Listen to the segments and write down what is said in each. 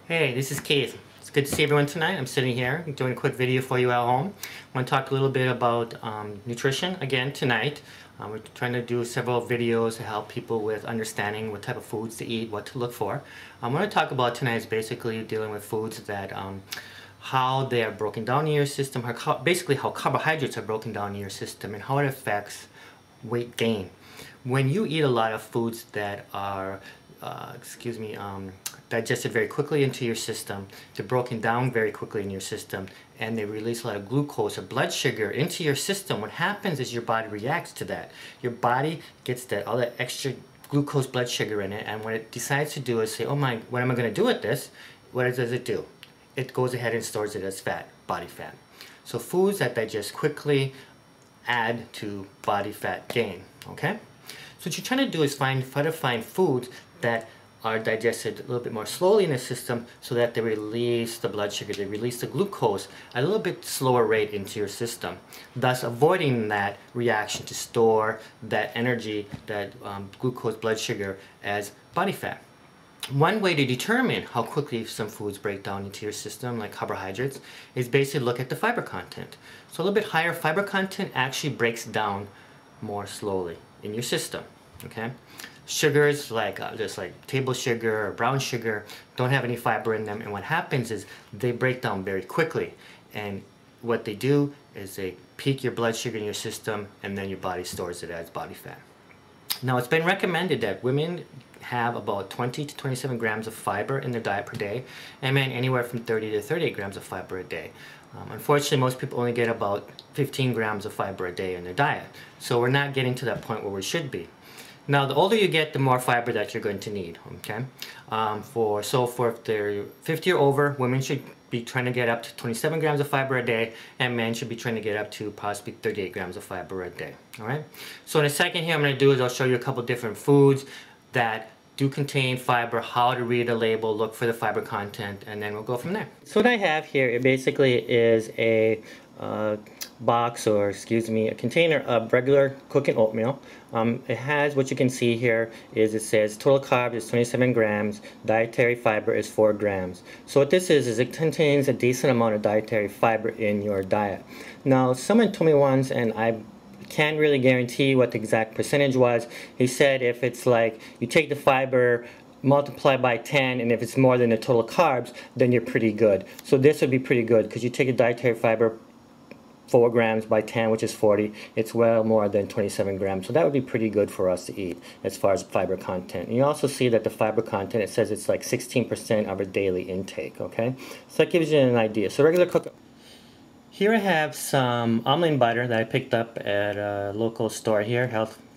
Hey, this is Keith. It's good to see everyone tonight. I'm sitting here doing a quick video for you at home. I want to talk a little bit about nutrition again tonight. We're trying to do several videos to help people with understanding what type of foods to eat, what to look for. What I want to talk about tonight is basically dealing with foods that how they are broken down in your system, basically how carbohydrates are broken down in your system and how it affects weight gain. When you eat a lot of foods that are digested very quickly into your system, they're broken down very quickly in your system, and they release a lot of glucose or blood sugar into your system, what happens is your body reacts to that. Your body gets all that extra glucose blood sugar in it, and what it decides to do is say, oh my, what am I going to do with this? What does it do? It goes ahead and stores it as fat, body fat. So foods that digest quickly add to body fat gain, okay? So what you're trying to do is try to find foods that are digested a little bit more slowly in the system so that they release the blood sugar, they release the glucose at a little bit slower rate into your system, thus avoiding that reaction to store that energy, that glucose blood sugar as body fat. One way to determine how quickly some foods break down into your system, like carbohydrates, is basically look at the fiber content. So a little bit higher fiber content actually breaks down more slowly in your system, okay? Sugars like just like table sugar or brown sugar don't have any fiber in them, and what happens is they break down very quickly, and what they do is they peak your blood sugar in your system, and then your body stores it as body fat. Now it's been recommended that women have about 20 to 27 grams of fiber in their diet per day, and men anywhere from 30 to 38 grams of fiber a day. Unfortunately, most people only get about 15 grams of fiber a day in their diet, so we're not getting to that point where we should be. Now, the older you get, the more fiber that you're going to need, okay? For if they're 50 or over, women should be trying to get up to 27 grams of fiber a day, and men should be trying to get up to possibly 38 grams of fiber a day, all right? So in a second here, I'm going to do is I'll show you a couple different foods that do contain fiber, how to read a label, look for the fiber content, and then we'll go from there. So what I have here, it basically is a box, or a container of regular cooking oatmeal. It has, what you can see here is it says total carb is 27 grams, dietary fiber is 4 grams. So what this is it contains a decent amount of dietary fiber in your diet. Now someone told me once, and I can't really guarantee what the exact percentage was. He said if it's like you take the fiber, multiply by 10, and if it's more than the total carbs, then you're pretty good. So this would be pretty good because you take a dietary fiber 4 grams by 10, which is 40, it's well more than 27 grams. So that would be pretty good for us to eat as far as fiber content. And you also see that the fiber content, it says it's like 16% of our daily intake, okay? So that gives you an idea. So regular cook. Here I have some almond butter that I picked up at a local store here,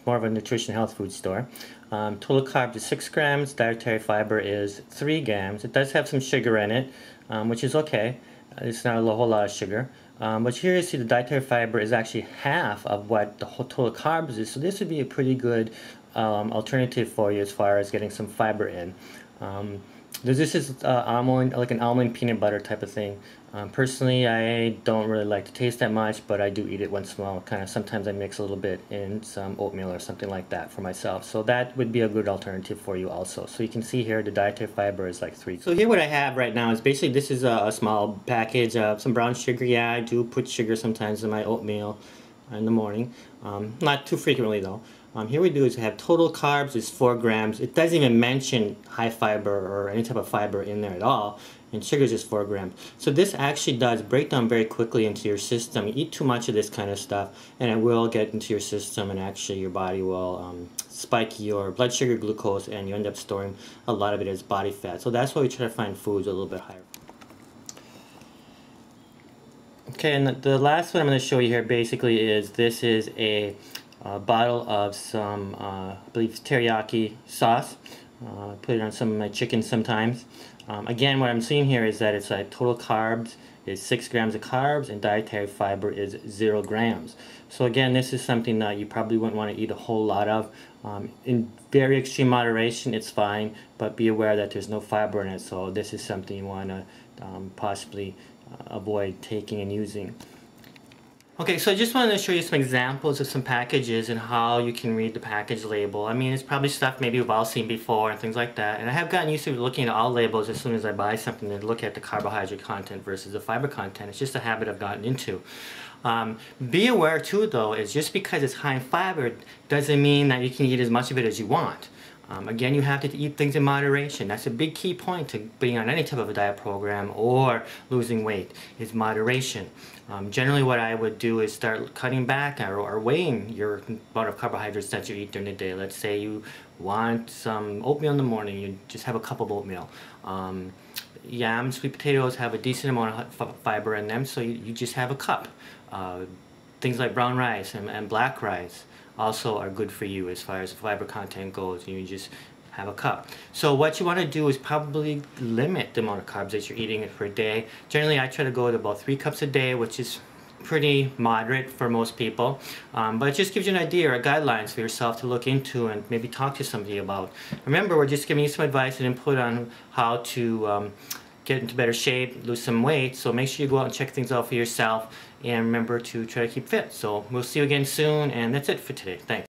more of a nutrition health food store. Total carbs is 6 grams, dietary fiber is 3 grams. It does have some sugar in it, which is okay. It's not a whole lot of sugar. But here you see the dietary fiber is actually half of what the whole total carbs is, so this would be a pretty good alternative for you as far as getting some fiber in. This is almond, like an almond peanut butter type of thing. Personally, I don't really like the taste that much, but I do eat it once in a while. Kind of sometimes I mix a little bit in some oatmeal or something like that for myself. So that would be a good alternative for you also. So you can see here the dietary fiber is like 3. So here what I have right now is basically this is a small package of some brown sugar. Yeah, I do put sugar sometimes in my oatmeal in the morning. Not too frequently though. Here we do is have total carbs is 4 grams. It doesn't even mention high fiber or any type of fiber in there at all. And sugar is just 4 grams. So this actually does break down very quickly into your system. You eat too much of this kind of stuff and it will get into your system, and actually your body will spike your blood sugar, glucose, and you end up storing a lot of it as body fat. So that's why we try to find foods a little bit higher. Okay, and the last one I'm going to show you here basically is this is a bottle of some, I believe, teriyaki sauce. I put it on some of my chicken sometimes. Again, what I'm seeing here is that it's like total carbs is 6 grams of carbs and dietary fiber is 0 grams. So again, this is something that you probably wouldn't want to eat a whole lot of. In very extreme moderation, it's fine, but be aware that there's no fiber in it. So this is something you want to possibly avoid taking and using. Okay, so I just wanted to show you some examples of some packages and how you can read the package label. I mean, it's probably stuff maybe we've all seen before and things like that. And I have gotten used to looking at all labels as soon as I buy something to look at the carbohydrate content versus the fiber content. It's just a habit I've gotten into. Be aware too, though, is just because it's high in fiber doesn't mean that you can eat as much of it as you want. Again, you have to eat things in moderation. That's a big key point to being on any type of a diet program or losing weight, is moderation. Generally what I would do is start cutting back or weighing your amount of carbohydrates that you eat during the day. Let's say you want some oatmeal in the morning, you just have a cup of oatmeal. Yams, sweet potatoes have a decent amount of fiber in them, so you just have a cup. Things like brown rice and black rice also are good for you as far as fiber content goes. You just have a cup. So what you want to do is probably limit the amount of carbs that you're eating per day. Generally, I try to go to about 3 cups a day, which is pretty moderate for most people. But it just gives you an idea or guidelines for yourself to look into and maybe talk to somebody about. Remember, we're just giving you some advice and input on how to get into better shape, lose some weight. So make sure you go out and check things out for yourself, and remember to try to keep fit. So we'll see you again soon, and that's it for today. Thanks.